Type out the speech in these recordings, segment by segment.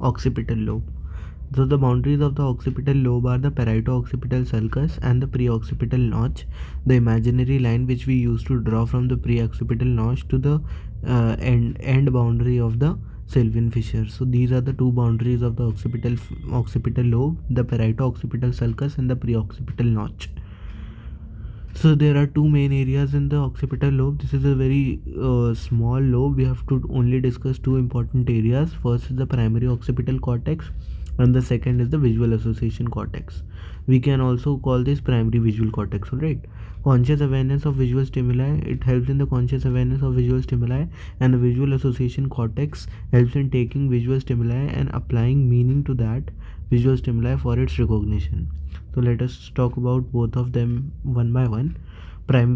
occipital lobe. So the boundaries of the occipital lobe are the parieto-occipital sulcus and the pre-occipital notch, the imaginary line which we used to draw from the pre-occipital notch to the end boundary of the Sylvian fissure. So these are the two boundaries of the occipital lobe, the parieto-occipital sulcus and the pre-occipital notch. So there are two main areas in the occipital lobe. This is a very small lobe. We have to only discuss two important areas. First is the primary occipital cortex, and the second is the visual association cortex. We can also call this primary visual cortex. Alright. Conscious awareness of visual stimuli. It helps in the conscious awareness of visual stimuli, and the visual association cortex helps in taking visual stimuli and applying meaning to that visual stimuli for its recognition. So let us talk about both of them one by one.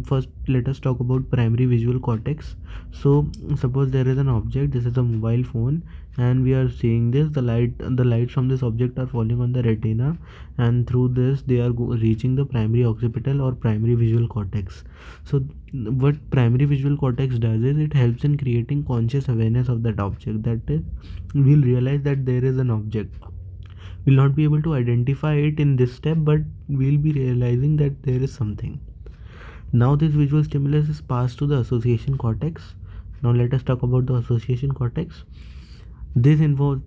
First, let us talk about primary visual cortex. So suppose there is an object. This is a mobile phone, and we are seeing this. The lights from this object are falling on the retina, and through this they are reaching the primary occipital or primary visual cortex. So what primary visual cortex does is it helps in creating conscious awareness of that object. That is, we'll realize that there is an object. We'll not be able to identify it in this step, but we'll be realizing that there is something. Now this visual stimulus is passed to the association cortex. Now let us talk about the association cortex. This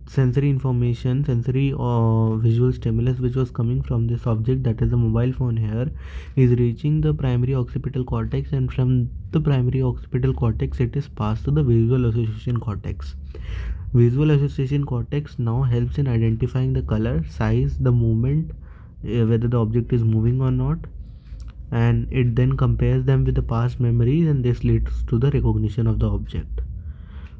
sensory information, sensory or visual stimulus which was coming from this object, that is the mobile phone here, is reaching the primary occipital cortex, and from the primary occipital cortex it is passed to the visual association cortex. Visual association cortex now helps in identifying the color, size, the movement, whether the object is moving or not, and it then compares them with the past memories, and this leads to the recognition of the object.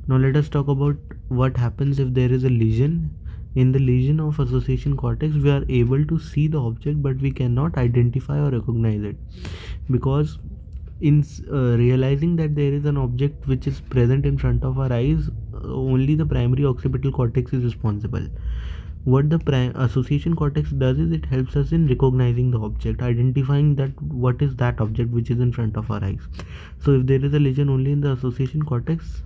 Now let us talk about what happens if there is a lesion. In the lesion of association cortex, we are able to see the object, but we cannot identify or recognize it, because in realizing that there is an object which is present in front of our eyes, only the primary occipital cortex is responsible. What the association cortex does is it helps us in recognizing the object, identifying that what is that object which is in front of our eyes. So if there is a lesion only in the association cortex,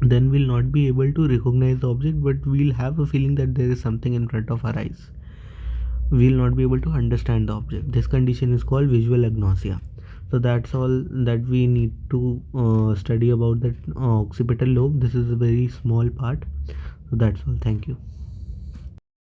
then we'll not be able to recognize the object, but we'll have a feeling that there is something in front of our eyes. We'll not be able to understand the object. This condition is called visual agnosia. So that's all that we need to study about that occipital lobe. This is a very small part. So that's all. Thank you.